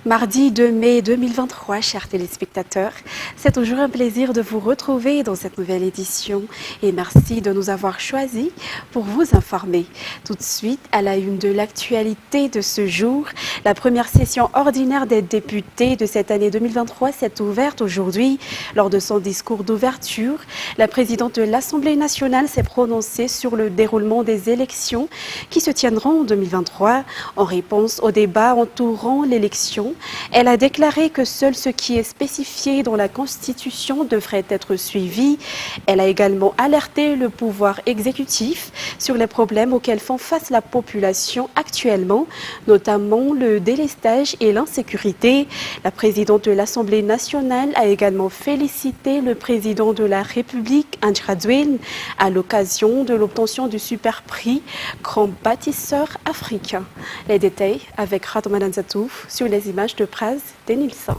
Mardi 2 mai 2023, chers téléspectateurs, c'est toujours un plaisir de vous retrouver dans cette nouvelle édition et merci de nous avoir choisis pour vous informer. Tout de suite, à la une de l'actualité de ce jour, la première session ordinaire des députés de cette année 2023 s'est ouverte aujourd'hui. Lors de son discours d'ouverture, la présidente de l'Assemblée nationale s'est prononcée sur le déroulement des élections qui se tiendront en 2023 en réponse au débat entourant l'élection. Elle a déclaré que seul ce qui est spécifié dans la Constitution devrait être suivi. Elle a également alerté le pouvoir exécutif sur les problèmes auxquels font face la population actuellement, notamment le délestage et l'insécurité. La présidente de l'Assemblée nationale a également félicité le président de la République, André Rajoelina, à l'occasion de l'obtention du super prix Grand bâtisseur africain. Les détails avec Radman Zatouf sur les images de Praz Denilson.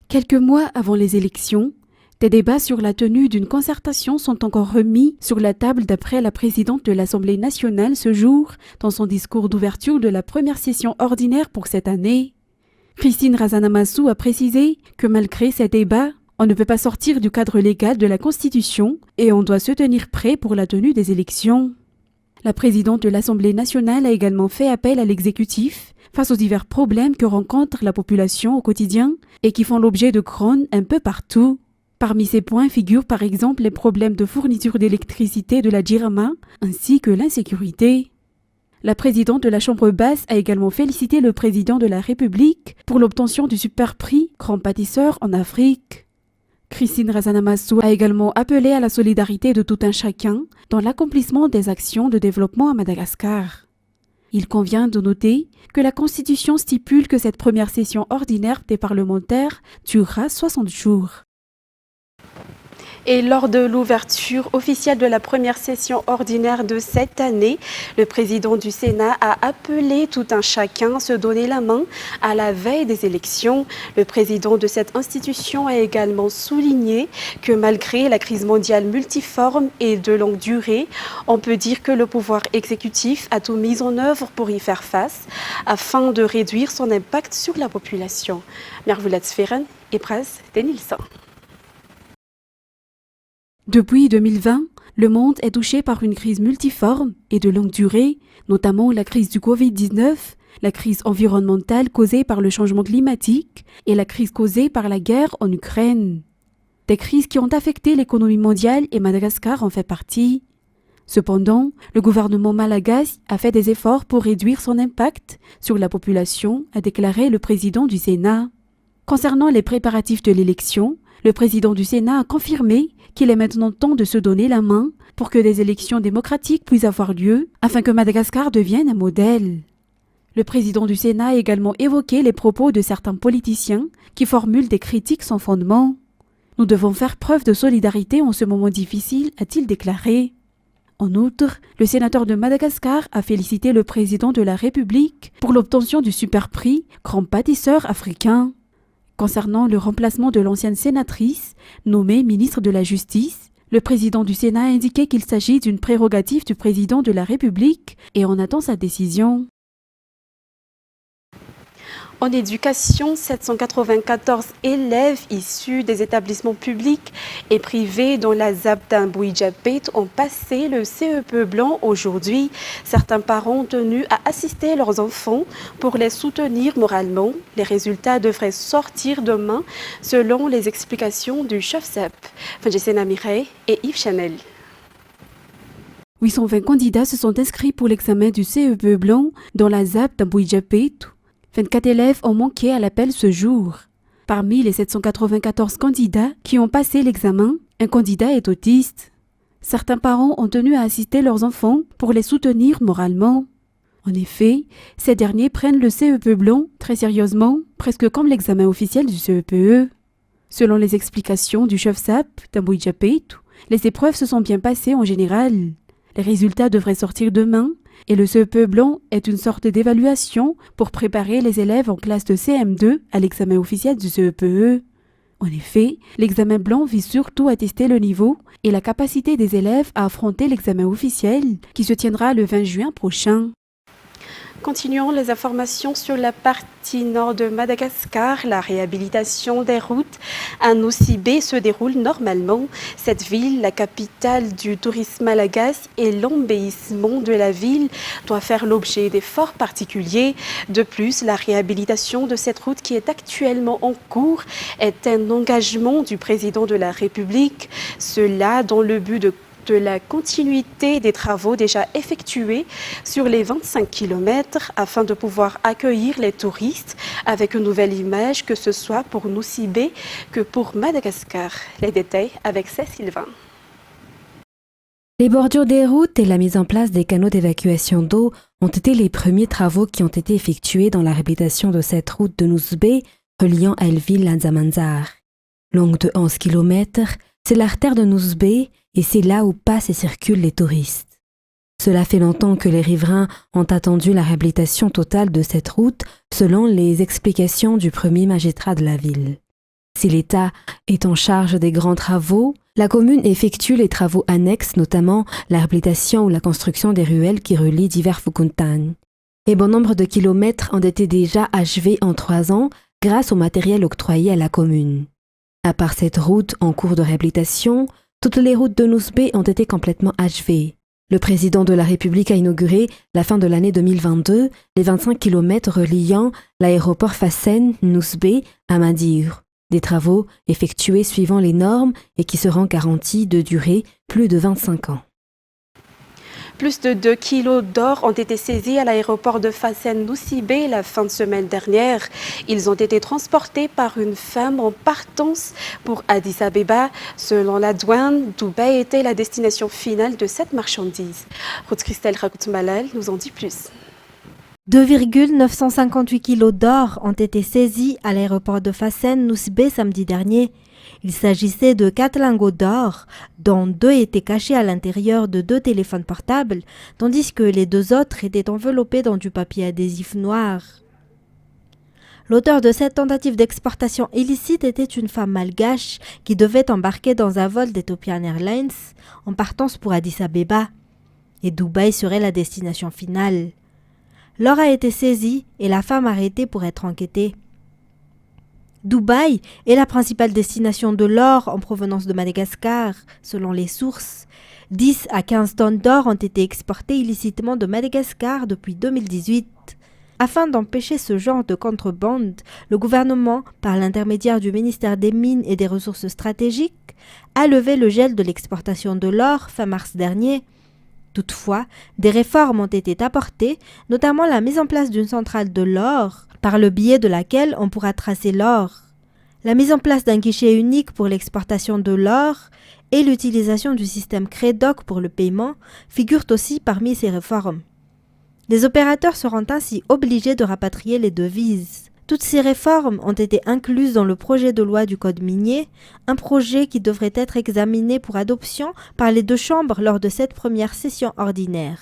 Quelques mois avant les élections, des débats sur la tenue d'une concertation sont encore remis sur la table d'après la présidente de l'Assemblée nationale ce jour dans son discours d'ouverture de la première session ordinaire pour cette année. Christine Razanamassou a précisé que malgré ces débats, on ne peut pas sortir du cadre légal de la Constitution et on doit se tenir prêt pour la tenue des élections. La présidente de l'Assemblée nationale a également fait appel à l'exécutif face aux divers problèmes que rencontre la population au quotidien et qui font l'objet de grogne un peu partout. Parmi ces points figurent par exemple les problèmes de fourniture d'électricité de la Jirama ainsi que l'insécurité. La présidente de la Chambre basse a également félicité le président de la République pour l'obtention du super prix Grand bâtisseur en Afrique. Christine Razanamassou a également appelé à la solidarité de tout un chacun dans l'accomplissement des actions de développement à Madagascar. Il convient de noter que la Constitution stipule que cette première session ordinaire des parlementaires durera 60 jours. Et lors de l'ouverture officielle de la première session ordinaire de cette année, le président du Sénat a appelé tout un chacun à se donner la main à la veille des élections. Le président de cette institution a également souligné que malgré la crise mondiale multiforme et de longue durée, on peut dire que le pouvoir exécutif a tout mis en œuvre pour y faire face afin de réduire son impact sur la population. Mervulat Sferen et Praz Denilson. Depuis 2020, le monde est touché par une crise multiforme et de longue durée, notamment la crise du Covid-19, la crise environnementale causée par le changement climatique et la crise causée par la guerre en Ukraine. Des crises qui ont affecté l'économie mondiale et Madagascar en fait partie. Cependant, le gouvernement malagasy a fait des efforts pour réduire son impact sur la population, a déclaré le président du Sénat. Concernant les préparatifs de l'élection, le président du Sénat a confirmé qu'il est maintenant temps de se donner la main pour que des élections démocratiques puissent avoir lieu afin que Madagascar devienne un modèle. Le président du Sénat a également évoqué les propos de certains politiciens qui formulent des critiques sans fondement. Nous devons faire preuve de solidarité en ce moment difficile, a-t-il déclaré. En outre, le sénateur de Madagascar a félicité le président de la République pour l'obtention du super prix Grand bâtisseur africain. Concernant le remplacement de l'ancienne sénatrice, nommée ministre de la Justice, le président du Sénat a indiqué qu'il s'agit d'une prérogative du président de la République et on attend sa décision. En éducation, 794 élèves issus des établissements publics et privés dont la ZAP d'Ambouidjapet ont passé le CEP blanc aujourd'hui. Certains parents ont tenu à assister leurs enfants pour les soutenir moralement. Les résultats devraient sortir demain selon les explications du chef ZAP, Fanjesena Mireille et Yves Chanel. 820 candidats se sont inscrits pour l'examen du CEP blanc dans la ZAP d'Ambouidjapet. 24 élèves ont manqué à l'appel ce jour. Parmi les 794 candidats qui ont passé l'examen, un candidat est autiste. Certains parents ont tenu à assister leurs enfants pour les soutenir moralement. En effet, ces derniers prennent le CEP blanc très sérieusement, presque comme l'examen officiel du CEPE. Selon les explications du chef SAP d'Ambouidjapet, les épreuves se sont bien passées en général. Les résultats devraient sortir demain. Et le CEP blanc est une sorte d'évaluation pour préparer les élèves en classe de CM2 à l'examen officiel du CEPE. En effet, l'examen blanc vise surtout à tester le niveau et la capacité des élèves à affronter l'examen officiel qui se tiendra le 20 juin prochain. Continuons les informations sur la partie nord de Madagascar. La réhabilitation des routes à Nosy-Be se déroule normalement. Cette ville, la capitale du tourisme malagasy et l'embellissement de la ville doit faire l'objet d'efforts particuliers. De plus, la réhabilitation de cette route qui est actuellement en cours est un engagement du président de la République. Cela dans le but de la continuité des travaux déjà effectués sur les 25 km afin de pouvoir accueillir les touristes avec une nouvelle image, que ce soit pour Nosy-Be que pour Madagascar. Les détails avec Cécile Vain. Les bordures des routes et la mise en place des canaux d'évacuation d'eau ont été les premiers travaux qui ont été effectués dans la réhabilitation de cette route de Nosy-Be reliant Elville-Lanzamanzar. Longue de 11 km, c'est l'artère de Nosy-Be et c'est là où passent et circulent les touristes. Cela fait longtemps que les riverains ont attendu la réhabilitation totale de cette route selon les explications du premier magistrat de la ville. Si l'État est en charge des grands travaux, la commune effectue les travaux annexes, notamment la réhabilitation ou la construction des ruelles qui relient divers Fukuntane. Et bon nombre de kilomètres ont été déjà achevés en 3 ans grâce au matériel octroyé à la commune. À part cette route en cours de réhabilitation, toutes les routes de Nosy-Be ont été complètement achevées. Le président de la République a inauguré, la fin de l'année 2022, les 25 km reliant l'aéroport Fassen-Nosy-Be à Madir. Des travaux effectués suivant les normes et qui seront garantis de durer plus de 25 ans. Plus de 2 kilos d'or ont été saisis à l'aéroport de Fassen-Nosy-Be la fin de semaine dernière. Ils ont été transportés par une femme en partance pour Addis Abeba. Selon la douane, Dubaï était la destination finale de cette marchandise. Ruth Christelle Rakout-Malal nous en dit plus. 2,958 kilos d'or ont été saisis à l'aéroport de Fassen-Nosy-Be samedi dernier. Il s'agissait de 4 lingots d'or, dont 2 étaient cachés à l'intérieur de 2 téléphones portables, tandis que les 2 autres étaient enveloppés dans du papier adhésif noir. L'auteur de cette tentative d'exportation illicite était une femme malgache qui devait embarquer dans un vol d'Ethiopian Airlines en partance pour Addis Abeba. Et Dubaï serait la destination finale. L'or a été saisi et la femme arrêtée pour être enquêtée. Dubaï est la principale destination de l'or en provenance de Madagascar, selon les sources. 10 à 15 tonnes d'or ont été exportées illicitement de Madagascar depuis 2018. Afin d'empêcher ce genre de contrebande, le gouvernement, par l'intermédiaire du ministère des Mines et des Ressources stratégiques, a levé le gel de l'exportation de l'or fin mars dernier. Toutefois, des réformes ont été apportées, notamment la mise en place d'une centrale de l'or, par le biais de laquelle on pourra tracer l'or. La mise en place d'un guichet unique pour l'exportation de l'or et l'utilisation du système CREDOC pour le paiement figurent aussi parmi ces réformes. Les opérateurs seront ainsi obligés de rapatrier les devises. Toutes ces réformes ont été incluses dans le projet de loi du Code minier, un projet qui devrait être examiné pour adoption par les 2 chambres lors de cette première session ordinaire.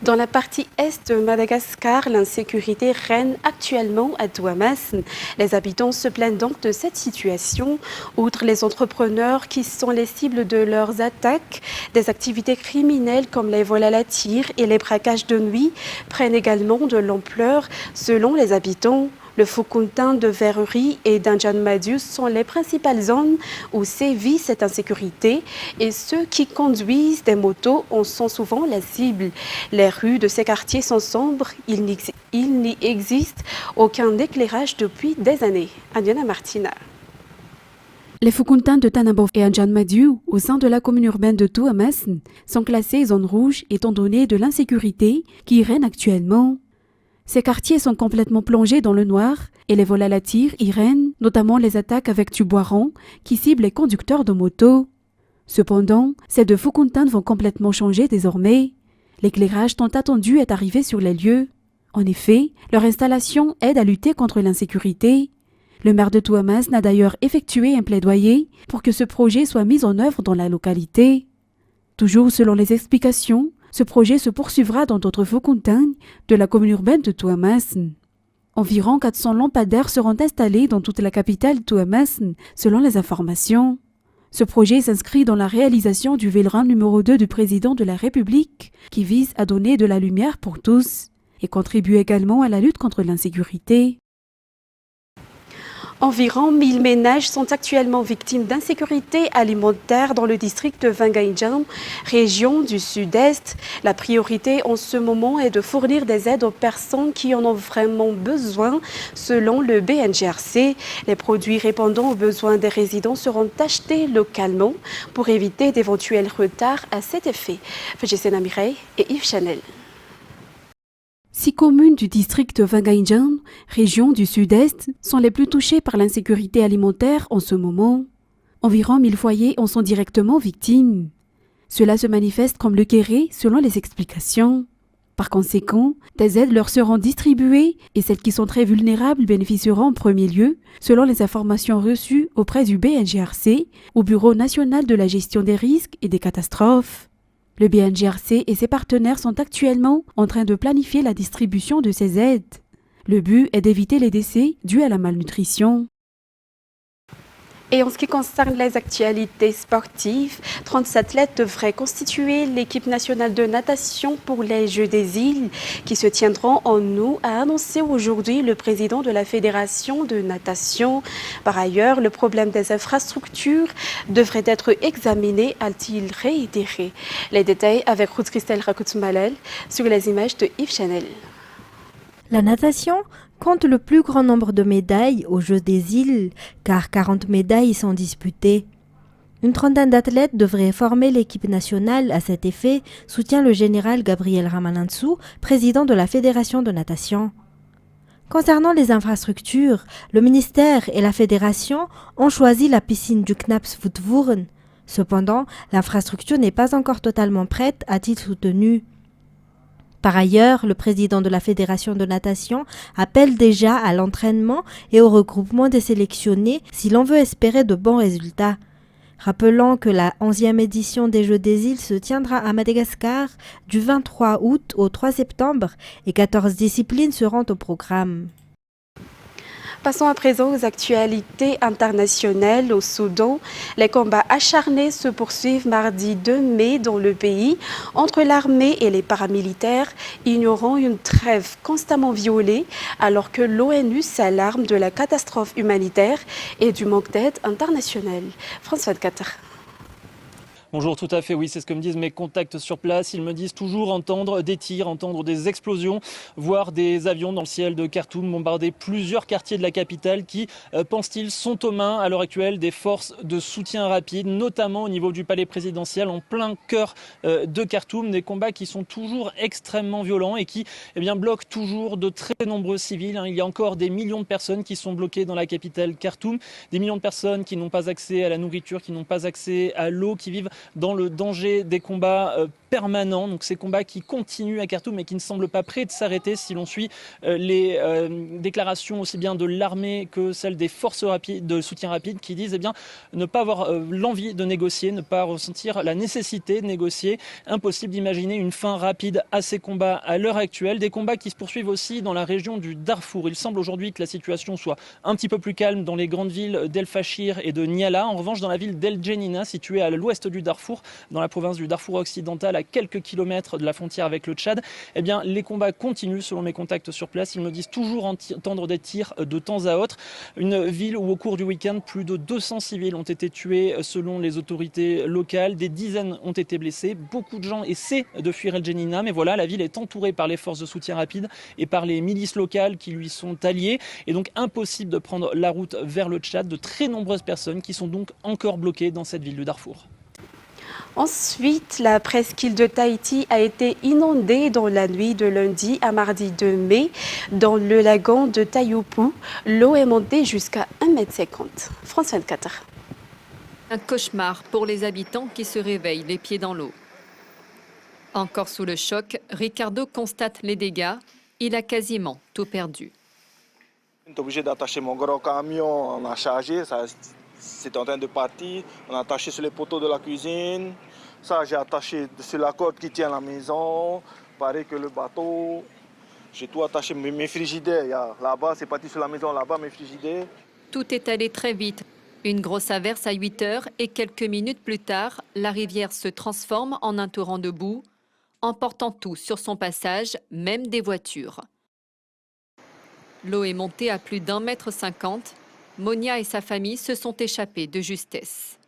Dans la partie est de Madagascar, l'insécurité règne actuellement à Tuamasin. Les habitants se plaignent donc de cette situation. Outre les entrepreneurs qui sont les cibles de leurs attaques, des activités criminelles comme les vols à la tire et les braquages de nuit prennent également de l'ampleur selon les habitants. Le Fukuntane de Verrerie et d'Anjan-Madius sont les principales zones où sévit cette insécurité et ceux qui conduisent des motos en sont souvent la cible. Les rues de ces quartiers sont sombres, il n'y existe aucun éclairage depuis des années. Adiana Martina. Les Fukuntane de Tanabov et Anjan-Madiu, au sein de la commune urbaine de Tuamasin, sont classés zone rouge étant donné de l'insécurité qui règne actuellement. Ces quartiers sont complètement plongés dans le noir et les vols à la tire y règnent, notamment les attaques avec du boiron qui ciblent les conducteurs de moto. Cependant, ces 2 Fukuntane vont complètement changer désormais. L'éclairage tant attendu est arrivé sur les lieux. En effet, leur installation aide à lutter contre l'insécurité. Le maire de Tuamasin a d'ailleurs effectué un plaidoyer pour que ce projet soit mis en œuvre dans la localité. Toujours selon les explications, ce projet se poursuivra dans d'autres Fukuntane de la commune urbaine de Tuamasin. Environ 400 lampadaires seront installés dans toute la capitale Tuamasin, selon les informations. Ce projet s'inscrit dans la réalisation du Vélin numéro 2 du président de la République, qui vise à donner de la lumière pour tous et contribue également à la lutte contre l'insécurité. Environ 1000 ménages sont actuellement victimes d'insécurité alimentaire dans le district de Vangayjan, région du Sud-Est. La priorité en ce moment est de fournir des aides aux personnes qui en ont vraiment besoin, selon le BNGRC. Les produits répondant aux besoins des résidents seront achetés localement pour éviter d'éventuels retards à cet effet. Fajesena Mireille et Yves Chanel. 6 communes du district de Vangayjan, région du Sud-Est, sont les plus touchées par l'insécurité alimentaire en ce moment. Environ 1000 foyers en sont directement victimes. Cela se manifeste comme le kéré selon les explications. Par conséquent, des aides leur seront distribuées et celles qui sont très vulnérables bénéficieront en premier lieu, selon les informations reçues auprès du BNGRC, au Bureau national de la gestion des risques et des catastrophes. Le BNGRC et ses partenaires sont actuellement en train de planifier la distribution de ces aides. Le but est d'éviter les décès dus à la malnutrition. Et en ce qui concerne les actualités sportives, 30 athlètes devraient constituer l'équipe nationale de natation pour les Jeux des îles qui se tiendront en août, a annoncé aujourd'hui le président de la Fédération de natation. Par ailleurs, le problème des infrastructures devrait être examiné, a-t-il réitéré. Les détails avec Ruth Christelle Rakoutsmalel sur les images de Yves Chanel. La natation compte le plus grand nombre de médailles aux Jeux des îles, car 40 médailles y sont disputées. Une trentaine d'athlètes devraient former l'équipe nationale à cet effet, soutient le général Gabriel Ramanansou, président de la Fédération de natation. Concernant les infrastructures, le ministère et la fédération ont choisi la piscine du Knaps Voetvoeren. Cependant, l'infrastructure n'est pas encore totalement prête, a-t-il soutenu. Par ailleurs, le président de la Fédération de natation appelle déjà à l'entraînement et au regroupement des sélectionnés si l'on veut espérer de bons résultats. Rappelons que la 11e édition des Jeux des îles se tiendra à Madagascar du 23 août au 3 septembre et 14 disciplines seront au programme. Passons à présent aux actualités internationales au Soudan. Les combats acharnés se poursuivent mardi 2 mai dans le pays entre l'armée et les paramilitaires, ignorant une trêve constamment violée alors que l'ONU s'alarme de la catastrophe humanitaire et du manque d'aide internationale. François de Qatar. Bonjour, tout à fait, oui, c'est ce que me disent mes contacts sur place. Ils me disent toujours entendre des tirs, entendre des explosions, voir des avions dans le ciel de Khartoum bombarder plusieurs quartiers de la capitale qui, pensent-ils, sont aux mains à l'heure actuelle des forces de soutien rapide, notamment au niveau du palais présidentiel, en plein cœur de Khartoum. Des combats qui sont toujours extrêmement violents et qui bloquent toujours de très nombreux civils. Il y a encore des millions de personnes qui sont bloquées dans la capitale Khartoum, des millions de personnes qui n'ont pas accès à la nourriture, qui n'ont pas accès à l'eau, qui vivent dans le danger des combats permanents. Donc ces combats qui continuent à Khartoum mais qui ne semblent pas prêts de s'arrêter si l'on suit les déclarations aussi bien de l'armée que celles des forces de soutien rapide qui disent ne pas avoir l'envie de négocier, ne pas ressentir la nécessité de négocier. Impossible d'imaginer une fin rapide à ces combats à l'heure actuelle. Des combats qui se poursuivent aussi dans la région du Darfour. Il semble aujourd'hui que la situation soit un petit peu plus calme dans les grandes villes d'El Fachir et de Niala. En revanche, dans la ville d'El Djenina, située à l'ouest du Darfour, dans la province du Darfour occidental, à quelques kilomètres de la frontière avec le Tchad, les combats continuent selon mes contacts sur place. Ils me disent toujours entendre des tirs de temps à autre. Une ville où au cours du week-end, plus de 200 civils ont été tués selon les autorités locales. Des dizaines ont été blessés. Beaucoup de gens essaient de fuir El Djenina, mais voilà, la ville est entourée par les forces de soutien rapide et par les milices locales qui lui sont alliées. Et donc impossible de prendre la route vers le Tchad. De très nombreuses personnes qui sont donc encore bloquées dans cette ville du Darfour. Ensuite, la presqu'île de Tahiti a été inondée dans la nuit de lundi à mardi 2 mai. Dans le lagon de Tayupu, l'eau est montée jusqu'à 1,50 m. France 24. Un cauchemar pour les habitants qui se réveillent les pieds dans l'eau. Encore sous le choc, Ricardo constate les dégâts. Il a quasiment tout perdu. On est obligé d'attacher mon gros camion, on a chargé, c'était en train de partir. On a attaché sur les poteaux de la cuisine. Ça, j'ai attaché sur la corde qui tient la maison. Pareil que le bateau. J'ai tout attaché, mes frigidaires. Là-bas, c'est parti sur la maison, là-bas, mes frigidaires. Tout est allé très vite. Une grosse averse à 8 heures et quelques minutes plus tard, la rivière se transforme en un torrent de boue, emportant tout sur son passage, même des voitures. L'eau est montée à plus d'1,50 m. Monia et sa famille se sont échappés de justesse.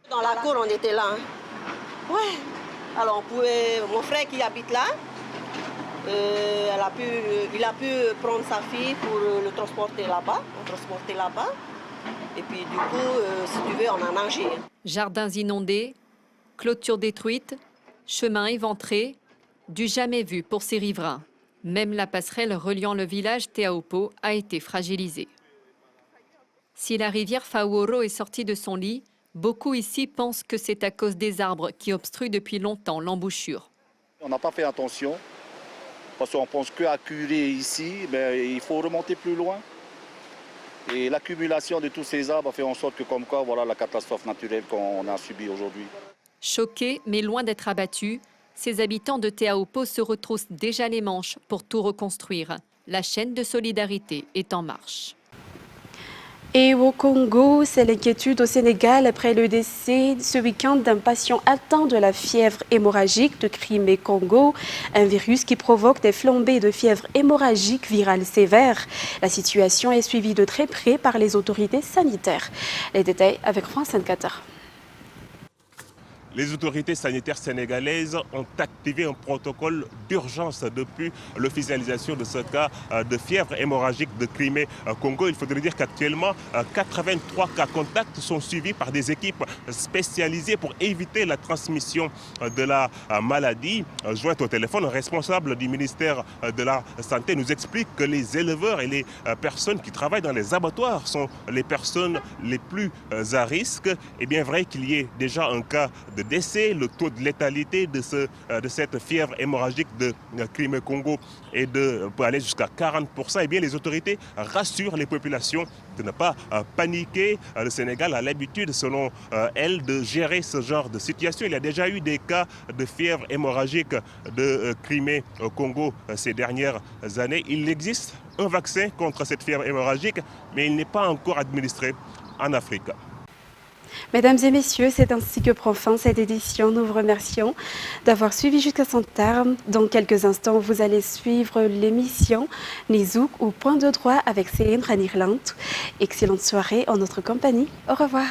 Dans la cour, on était là. Ouais. Alors, mon frère qui habite là, il a pu prendre sa fille pour le transporter là-bas. Et puis, du coup, si tu veux, on a nagé. Jardins inondés, clôtures détruites, chemins éventrés, du jamais vu pour ces riverains. Même la passerelle reliant le village Teahupo a été fragilisée. Si la rivière Fauoro est sortie de son lit, beaucoup ici pensent que c'est à cause des arbres qui obstruent depuis longtemps l'embouchure. On n'a pas fait attention, parce qu'on pense qu'à curer ici, mais il faut remonter plus loin. Et l'accumulation de tous ces arbres fait en sorte que, comme quoi, voilà la catastrophe naturelle qu'on a subie aujourd'hui. Choqués, mais loin d'être abattus, ces habitants de Teahupo se retroussent déjà les manches pour tout reconstruire. La chaîne de solidarité est en marche. Et au Congo, c'est l'inquiétude au Sénégal après le décès ce week-end d'un patient atteint de la fièvre hémorragique de Crimée-Congo, un virus qui provoque des flambées de fièvre hémorragique virale sévère. La situation est suivie de très près par les autorités sanitaires. Les détails avec France 24. Les autorités sanitaires sénégalaises ont activé un protocole d'urgence depuis l'officialisation de ce cas de fièvre hémorragique de Crimée-Congo. Il faudrait dire qu'actuellement, 83 cas contacts sont suivis par des équipes spécialisées pour éviter la transmission de la maladie. Joint au téléphone, un responsable du ministère de la Santé nous explique que les éleveurs et les personnes qui travaillent dans les abattoirs sont les personnes les plus à risque. Et bien vrai qu'il y ait déjà un cas de décès, le taux de létalité de cette fièvre hémorragique de Crimée-Congo peut aller jusqu'à 40%. Et bien les autorités rassurent les populations de ne pas paniquer. Le Sénégal a l'habitude, selon elle, de gérer ce genre de situation. Il y a déjà eu des cas de fièvre hémorragique de Crimée-Congo ces dernières années. Il existe un vaccin contre cette fièvre hémorragique, mais il n'est pas encore administré en Afrique. Mesdames et messieurs, c'est ainsi que prend fin cette édition. Nous vous remercions d'avoir suivi jusqu'à son terme. Dans quelques instants, vous allez suivre l'émission Nizouk ou Point de droit avec Céline Ranirlant. Excellente soirée en notre compagnie. Au revoir.